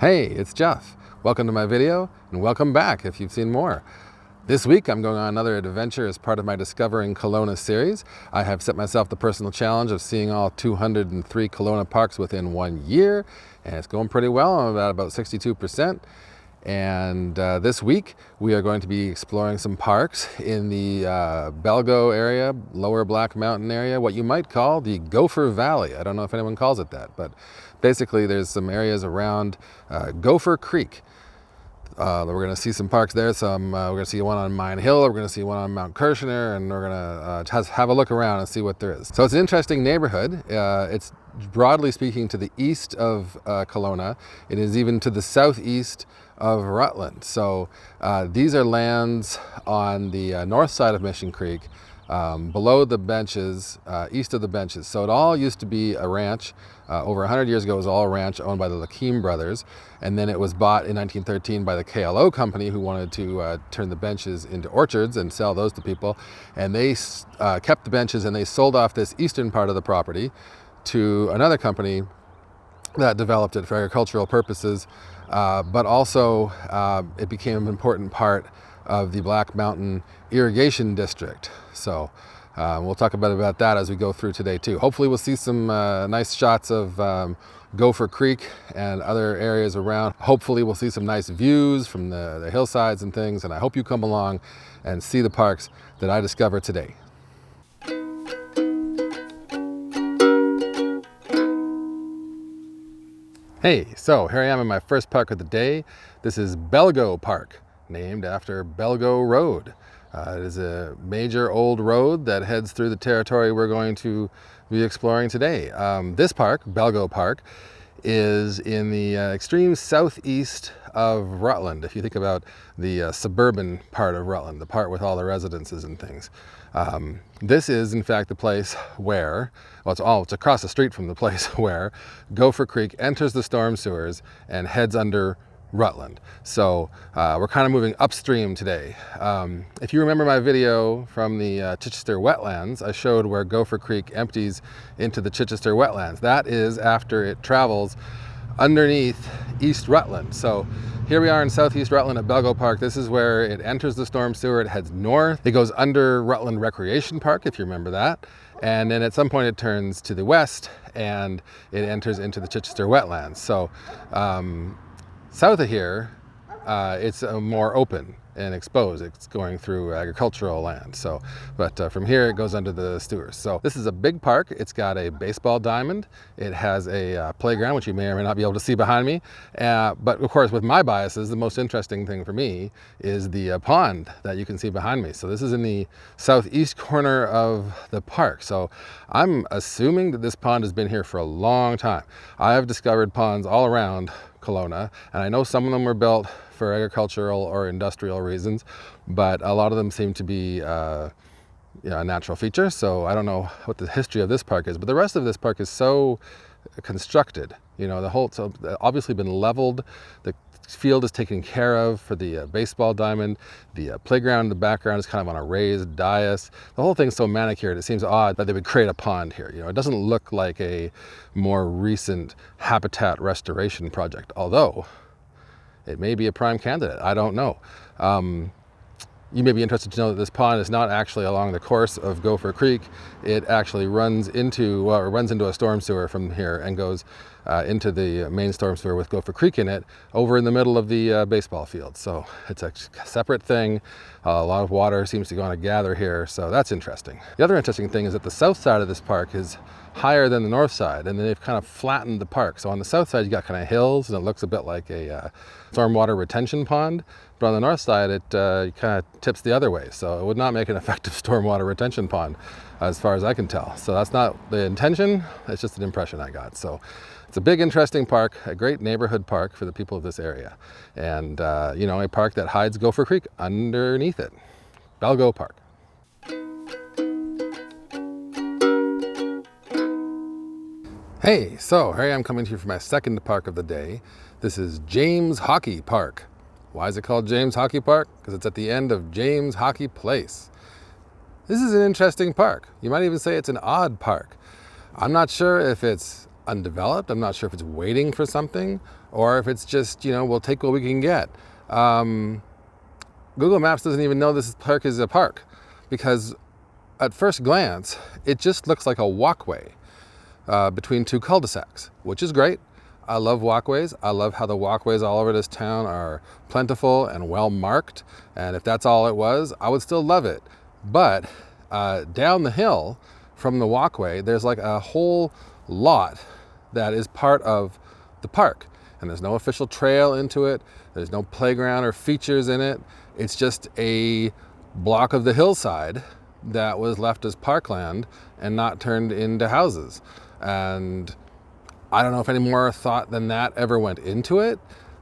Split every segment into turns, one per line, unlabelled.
Hey, it's Jeff. Welcome to my video, and welcome back if you've seen more. This week I'm going on another adventure as part of my Discovering Kelowna series. I have set myself the personal challenge of seeing all 203 Kelowna parks within 1 year, and it's going pretty well. I'm at about 62%. And this week we are going to be exploring some parks in the Belgo area, Lower Black Mountain area, what you might call the Gopher Valley. I don't know if anyone calls it that, but basically there's some areas around Gopher Creek. We're going to see some parks there. We're going to see one on Mine Hill, we're going to see one on Mount Kirschner, and we're going to have a look around and see what there is. So it's an interesting neighborhood. It's broadly speaking to the east of Kelowna. It is even to the southeast of Rutland. So these are lands on the north side of Mission Creek, below the benches, east of the benches. So it all used to be a ranch. Over 100 years ago, it was all a ranch owned by the Lakeem brothers. And then it was bought in 1913 by the KLO company, who wanted to turn the benches into orchards and sell those to people. And they kept the benches, and they sold off this eastern part of the property to another company that developed it for agricultural purposes. But also it became an important part of the Black Mountain Irrigation District. So we'll talk about that as we go through today too. Hopefully we'll see some nice shots of Gopher Creek and other areas around. Hopefully we'll see some nice views from the hillsides and things, and I hope you come along and see the parks that I discover today. Hey, so here I am in my first park of the day. This is Belgo Park, named after Belgo Road. It is a major old road that heads through the territory we're going to be exploring today. This park, Belgo Park, is in the extreme southeast of Rutland. If you think about the suburban part of Rutland, the part with all the residences and things. This is in fact the place where, well, it's across the street from the place where Gopher Creek enters the storm sewers and heads under Rutland. So we're kind of moving upstream today. If you remember my video from the Chichester wetlands, I showed where Gopher Creek empties into the Chichester wetlands. That is after it travels underneath East Rutland. So here we are in southeast Rutland at Belgo Park. This is where it enters the storm sewer. It heads north. It goes under Rutland Recreation Park, if you remember that. And then at some point it turns to the west and it enters into the Chichester wetlands. So south of here, it's more open and exposed. It's going through agricultural land. So, but from here it goes under the sewers. So this is a big park. It's got a baseball diamond. It has a playground, which you may or may not be able to see behind me. But of course, with my biases, the most interesting thing for me is the pond that you can see behind me. So this is in the southeast corner of the park. So I'm assuming that this pond has been here for a long time. I have discovered ponds all around Kelowna, and I know some of them were built for agricultural or industrial reasons, but a lot of them seem to be a natural feature. So I don't know what the history of this park is, but the rest of this park is so constructed. So obviously been leveled. The field is taken care of for the baseball diamond. The playground in the background is kind of on a raised dais. The whole thing's so manicured, it seems odd that they would create a pond here. It doesn't look like a more recent habitat restoration project, although it may be a prime candidate. I don't know. You may be interested to know that this pond is not actually along the course of Gopher Creek. It actually runs into a storm sewer from here and goes into the main storm sewer with Gopher Creek in it, over in the middle of the baseball field. So it's a separate thing. A lot of water seems to go on a gather here, so that's interesting. The other interesting thing is that the south side of this park is higher than the north side, and then they've kind of flattened the park. So on the south side you got kind of hills, and it looks a bit like a stormwater retention pond, but on the north side it kind of tips the other way, so it would not make an effective stormwater retention pond as far as I can tell. So that's not the intention, it's just an impression I got. So it's a big, interesting park, a great neighborhood park for the people of this area, and a park that hides Gopher Creek underneath it. Belgo Park. Hey, so here I am coming to you for my second park of the day. This is James Hockey Park. Why is it called James Hockey Park? Because it's at the end of James Hockey Place. This is an interesting park. You might even say it's an odd park. I'm not sure if it's undeveloped. I'm not sure if it's waiting for something or if it's just, we'll take what we can get. Google Maps doesn't even know this park is a park because at first glance, it just looks like a walkway between two cul-de-sacs, which is great. I love walkways. I love how the walkways all over this town are plentiful and well marked. And if that's all it was, I would still love it. But down the hill from the walkway, there's like a whole lot that is part of the park. And there's no official trail into it. There's no playground or features in it. It's just a block of the hillside that was left as parkland and not turned into houses. And I don't know if any more thought than that ever went into it.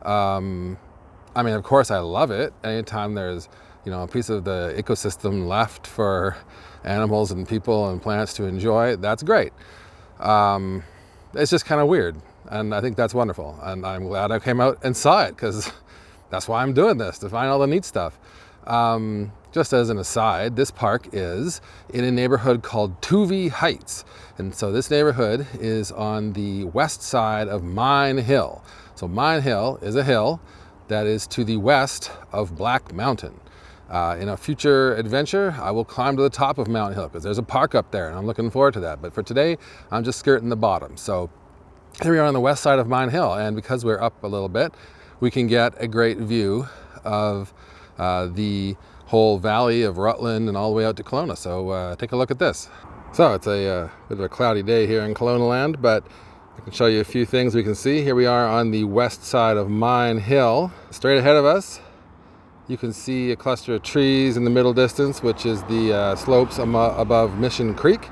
I mean, of course I love it. Anytime there's, a piece of the ecosystem left for animals and people and plants to enjoy, that's great. It's just kind of weird. And I think that's wonderful. And I'm glad I came out and saw it because that's why I'm doing this, to find all the neat stuff. Just as an aside, this park is in a neighborhood called Tuvey Heights. And so this neighborhood is on the west side of Mine Hill. So Mine Hill is a hill that is to the west of Black Mountain. In a future adventure, I will climb to the top of Mountain Hill because there's a park up there and I'm looking forward to that. But for today, I'm just skirting the bottom. So here we are on the west side of Mine Hill. And because we're up a little bit, we can get a great view of the whole valley of Rutland and all the way out to Kelowna. So take a look at this. So it's a bit of a cloudy day here in Kelowna land, but I can show you a few things we can see. Here we are on the west side of Mine Hill. Straight ahead of us, you can see a cluster of trees in the middle distance, which is the slopes above Mission Creek.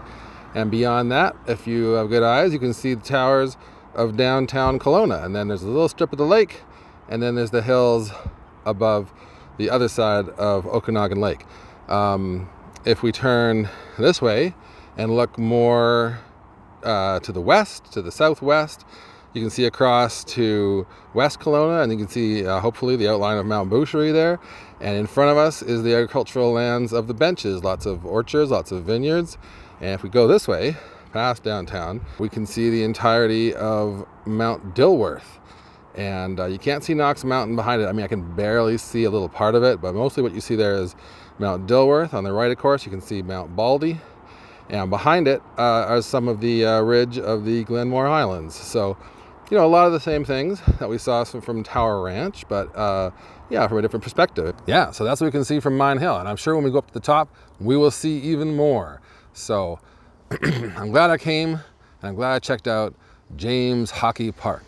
And beyond that, if you have good eyes, you can see the towers of downtown Kelowna. And then there's a little strip of the lake, and then there's the hills above the other side of Okanagan Lake. If we turn this way and look more to the west, to the southwest, you can see across to West Kelowna, and you can see hopefully the outline of Mount Boucherie there. And in front of us is the agricultural lands of the Benches, lots of orchards, lots of vineyards. And if we go this way, past downtown, we can see the entirety of Mount Dilworth. And you can't see Knox Mountain behind it. I mean, I can barely see a little part of it, but mostly what you see there is Mount Dilworth. On the right, of course, you can see Mount Baldy. And behind it are some of the ridge of the Glenmore Highlands. So, a lot of the same things that we saw from Tower Ranch, but from a different perspective. Yeah, so that's what we can see from Mine Hill. And I'm sure when we go up to the top, we will see even more. So I'm glad I came, and I'm glad I checked out James Hockey Park.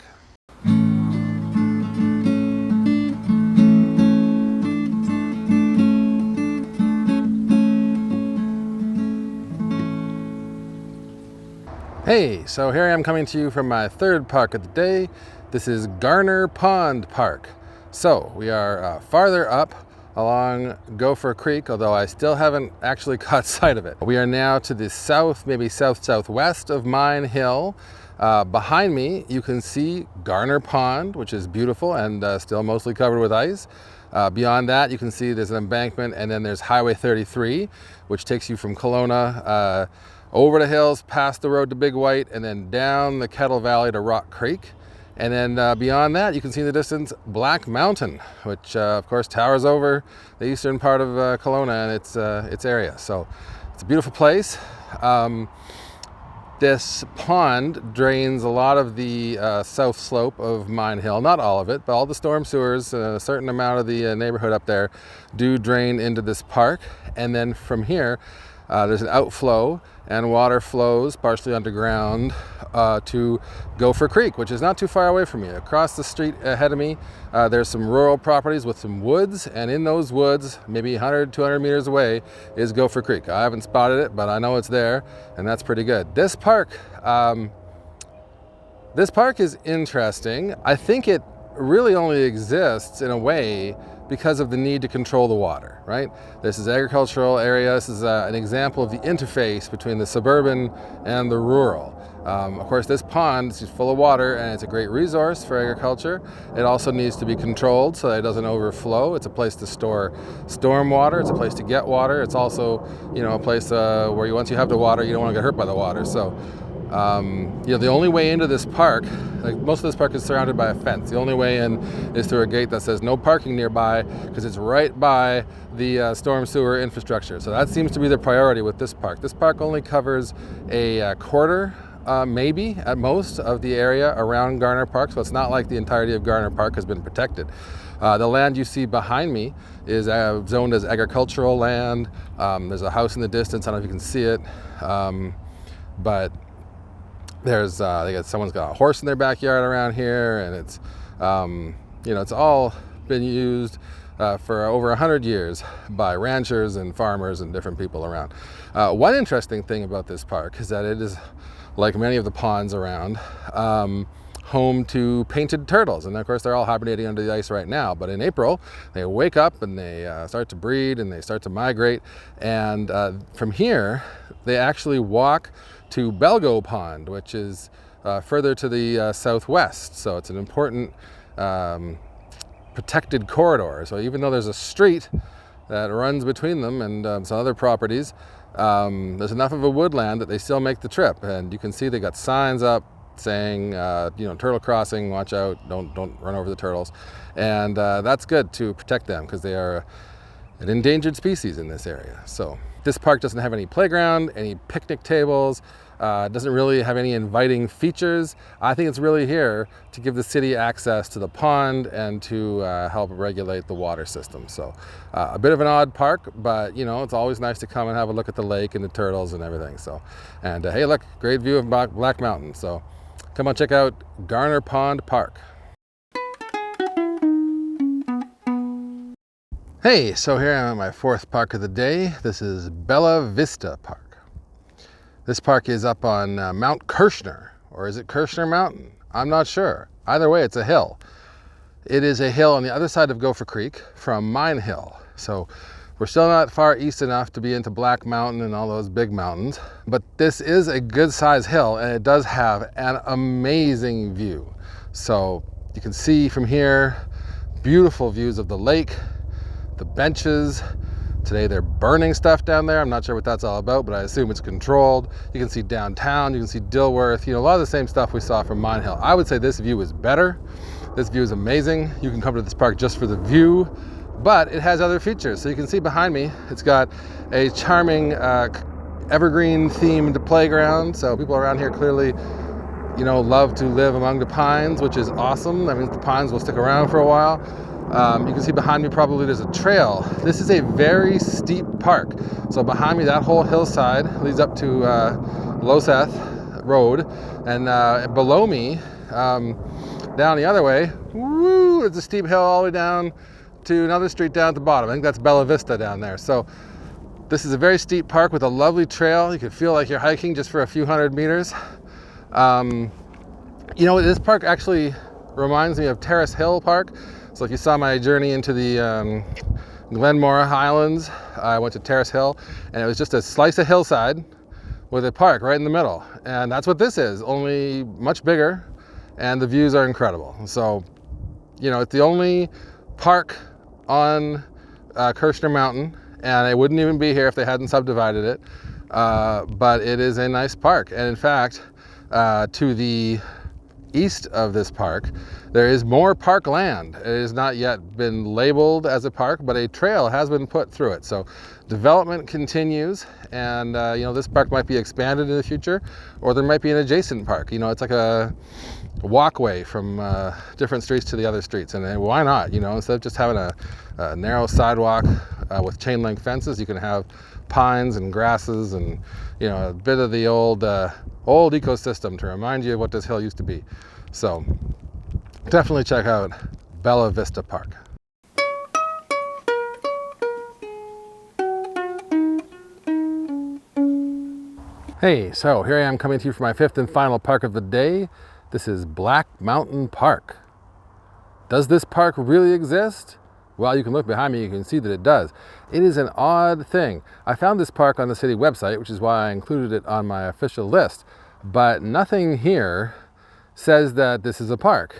Hey, so here I am coming to you from my third park of the day. This is Garner Pond Park. So we are farther up along Gopher Creek, although I still haven't actually caught sight of it. We are now to the south, maybe south-southwest of Mine Hill. Behind me, you can see Garner Pond, which is beautiful and still mostly covered with ice. Beyond that, you can see there's an embankment, and then there's Highway 33, which takes you from Kelowna over the hills, past the road to Big White, and then down the Kettle Valley to Rock Creek. And then beyond that, you can see in the distance Black Mountain, which of course towers over the eastern part of Kelowna and its area. So it's a beautiful place. This pond drains a lot of the south slope of Mine Hill, not all of it, but all the storm sewers, a certain amount of the neighborhood up there do drain into this park. And then from here, there's an outflow, and water flows partially underground to Gopher Creek, which is not too far away from me. Across the street ahead of me, there's some rural properties with some woods, and in those woods, maybe 100, 200 meters away, is Gopher Creek. I haven't spotted it, but I know it's there, and that's pretty good. This park is interesting. I think it really only exists in a way because of the need to control the water, right? This is agricultural area. This is an example of the interface between the suburban and the rural. Of course, this pond is full of water, and it's a great resource for agriculture. It also needs to be controlled so that it doesn't overflow. It's a place to store storm water. It's a place to get water. It's also, a place where once you have the water, you don't want to get hurt by the water. So The only way into this park, like most of this park is surrounded by a fence. The only way in is through a gate that says no parking nearby, because it's right by the storm sewer infrastructure. So that seems to be the priority with this park. This park only covers a quarter, maybe at most, of the area around Garner Park. So it's not like the entirety of Garner Park has been protected. The land you see behind me is zoned as agricultural land. There's a house in the distance. I don't know if you can see it, but there's someone's got a horse in their backyard around here, and it's it's all been used for over 100 years by ranchers and farmers and different people around. One interesting thing about this park is that it is, like many of the ponds around, home to painted turtles, and of course they're all hibernating under the ice right now, but in April they wake up and they start to breed and they start to migrate, and from here they actually walk to Belgo Pond, which is further to the southwest. So it's an important protected corridor. So even though there's a street that runs between them and some other properties, there's enough of a woodland that they still make the trip. And you can see they got signs up saying, turtle crossing, watch out, don't run over the turtles. And that's good to protect them, because they are an endangered species in this area. So this park doesn't have any playground, any picnic tables, doesn't really have any inviting features. I think it's really here to give the city access to the pond and to help regulate the water system. So a bit of an odd park, but it's always nice to come and have a look at the lake and the turtles and everything. So, and hey, look, great view of Black Mountain. So come on, check out Garner Pond Park. Hey, so here I am at my fourth park of the day. This is Bella Vista Park. This park is up on Mount Kirschner, or is it Kirschner Mountain? I'm not sure. Either way, it's a hill. It is a hill on the other side of Gopher Creek from Mine Hill. So we're still not far east enough to be into Black Mountain and all those big mountains, but this is a good size hill, and it does have an amazing view. So you can see from here, beautiful views of the lake, the benches. Today they're burning stuff down there. I'm not sure what that's all about, but I assume it's controlled. You can see downtown, you can see Dilworth, a lot of the same stuff we saw from Mine Hill. I would say this view is better. This view is amazing. You can come to this park just for the view, but it has other features. So you can see behind me, it's got a charming evergreen themed playground. So people around here clearly love to live among the pines, which is awesome. That means the pines will stick around for a while. You can see behind me probably there's a trail. This is a very steep park. So behind me, that whole hillside leads up to Loseth Road. And below me, down the other way, it's a steep hill all the way down to another street down at the bottom. I think that's Bella Vista down there. So this is a very steep park with a lovely trail. You can feel like you're hiking just for a few hundred meters. This park actually reminds me of Terrace Hill Park. So if you saw my journey into the Glenmore Highlands, I went to Terrace Hill, and it was just a slice of hillside with a park right in the middle. And that's what this is, only much bigger, and the views are incredible. So, it's the only park on Kirschner Mountain, and it wouldn't even be here if they hadn't subdivided it. But it is a nice park. And in fact, to the east of this park, there is more park land. It has not yet been labeled as a park, but a trail has been put through it. So development continues, and this park might be expanded in the future, or there might be an adjacent park. It's like a walkway from different streets to the other streets, and why not? Instead of just having a narrow sidewalk with chain link fences, you can have pines and grasses and a bit of the old ecosystem to remind you of what this hill used to be. So definitely check out Bella Vista Park. Hey, so here I am coming to you for my fifth and final park of the day. This is Black Mountain Park. Does this park really exist? Well, you can look behind me, you can see that it does. It is an odd thing. I found this park on the city website, which is why I included it on my official list, but nothing here says that this is a park.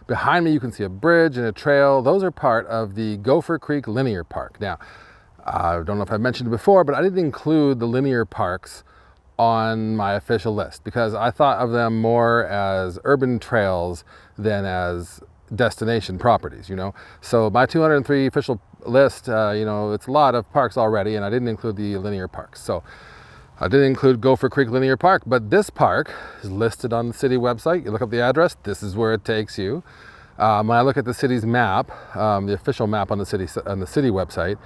Behind me, you can see a bridge and a trail. Those are part of the Gopher Creek Linear Park. Now, I don't know if I mentioned it before, but I didn't include the linear parks on my official list because I thought of them more as urban trails than as destination properties, you know. So my 203 official list, you know, it's a lot of parks already, and I didn't include the linear parks. So I didn't include Gopher Creek Linear Park, but this park is listed on the city website. You look up the address, this is where it takes you. When I look at the city's map, the official map on the city website,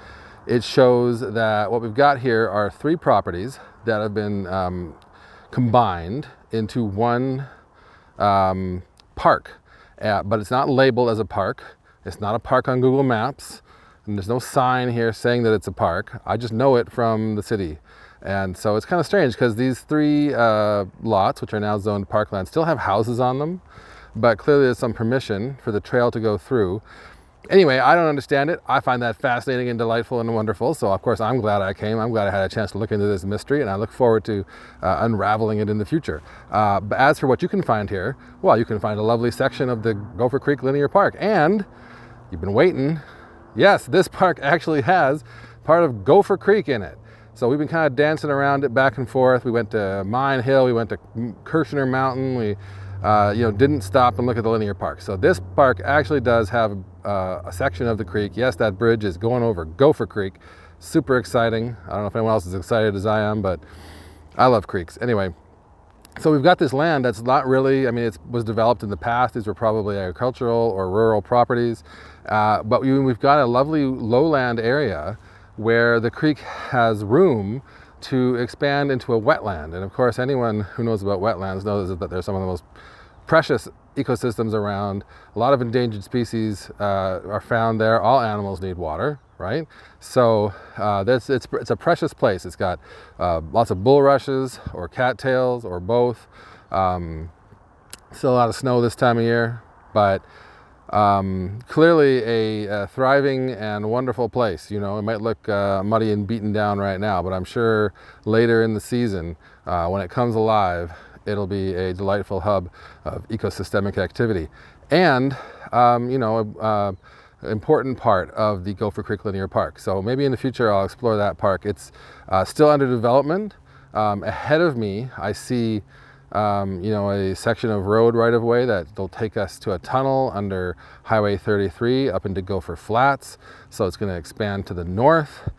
it shows that what we've got here are 3 properties that have been combined into one park. But it's not labeled as a park. It's not a park on Google Maps. And there's no sign here saying that it's a park. I just know it from the city. And so it's kind of strange because these 3 lots, which are now zoned parkland, still have houses on them. But clearly there's some permission for the trail to go through. Anyway, I don't understand it. I find that fascinating and delightful and wonderful. So of course I'm glad I came. I'm glad I had a chance to look into this mystery, and I look forward to unraveling it in the future. But as for what you can find here, well, you can find a lovely section of the Gopher Creek Linear Park. And you've been waiting. Yes, this park actually has part of Gopher Creek in it. So we've been kind of dancing around it back and forth. We went to Mine Hill, we went to Kirschner Mountain, we you know, didn't stop and look at the linear park. So this park actually does have a section of the creek. Yes, that bridge is going over Gopher Creek. Super exciting. I don't know if anyone else is excited as I am, but I love creeks. Anyway, so we've got this land that's not really, I mean, it was developed in the past. These were probably agricultural or rural properties. But we've got a lovely lowland area where the creek has room to expand into a wetland. And of course, anyone who knows about wetlands knows that they're some of the most precious ecosystems around. A lot of endangered species are found there. All animals need water, right? So it's a precious place. It's got lots of bulrushes or cattails or both. Still a lot of snow this time of year, but clearly a thriving and wonderful place. You know, it might look muddy and beaten down right now, but I'm sure later in the season, when it comes alive, it'll be a delightful hub of ecosystemic activity. And, you know, important part of the Gopher Creek Linear Park. So maybe in the future I'll explore that park. It's still under development. Ahead of me, I see you know, a section of road right-of-way that will take us to a tunnel under Highway 33 up into Gopher Flats. So it's going to expand to the north,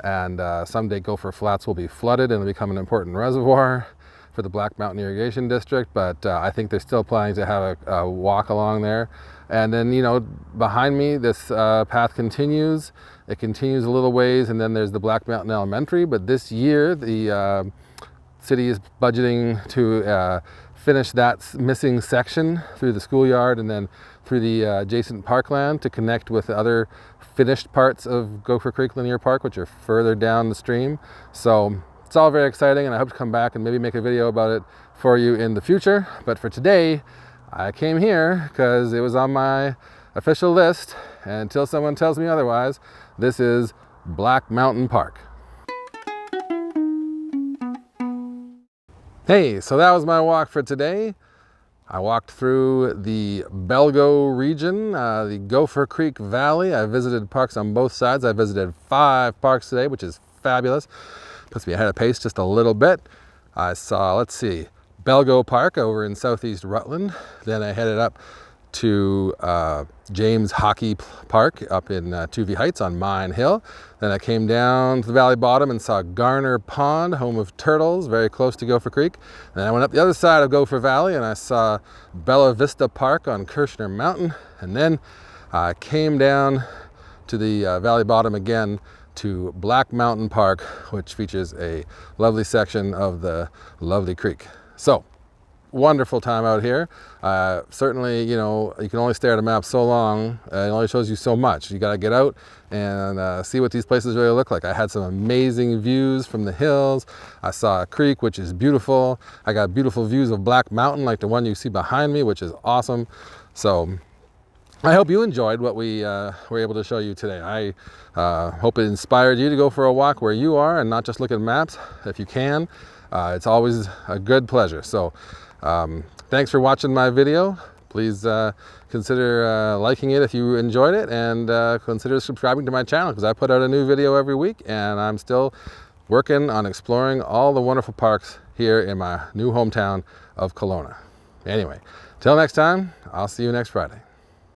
and someday Gopher Flats will be flooded and become an important reservoir for the Black Mountain Irrigation District. But I think they're still planning to have a walk along there. And then, you know, behind me, this path continues. It continues a little ways, and then there's the Black Mountain Elementary. But this year, the city is budgeting to finish that missing section through the schoolyard and then through the adjacent parkland to connect with other finished parts of Gopher Creek Linear Park, which are further down the stream. So it's all very exciting, and I hope to come back and maybe make a video about it for you in the future. But for today, I came here because it was on my official list, and until someone tells me otherwise, this is Black Mountain Park. Hey, so that was my walk for today. I walked through the Belgo region, the Gopher Creek Valley. I visited parks on both sides. I visited 5 parks today, which is fabulous. Puts me ahead of pace just a little bit. I saw, let's see, Belgo Park over in southeast Rutland. Then I headed up to James Hockey Park up in Tuvey Heights on Mine Hill. Then I came down to the valley bottom and saw Garner Pond, home of turtles, very close to Gopher Creek. Then I went up the other side of Gopher Valley and I saw Vista Park on Kirschner Mountain. And then I came down to the valley bottom again to Black Mountain Park, which features a lovely section of the lovely creek. So, wonderful time out here. Certainly, you know, you can only stare at a map so long. It only shows you so much. You got to get out and see what these places really look like. I had some amazing views from the hills. I saw a creek, which is beautiful. I got beautiful views of Black Mountain, like the one you see behind me, which is awesome. So I hope you enjoyed what we were able to show you today. I hope it inspired you to go for a walk where you are and not just look at maps if you can. It's always a good pleasure. So thanks for watching my video. Please consider liking it if you enjoyed it, and consider subscribing to my channel because I put out a new video every week, and I'm still working on exploring all the wonderful parks here here in my new hometown of Kelowna. Anyway, till next time, I'll see you next Friday.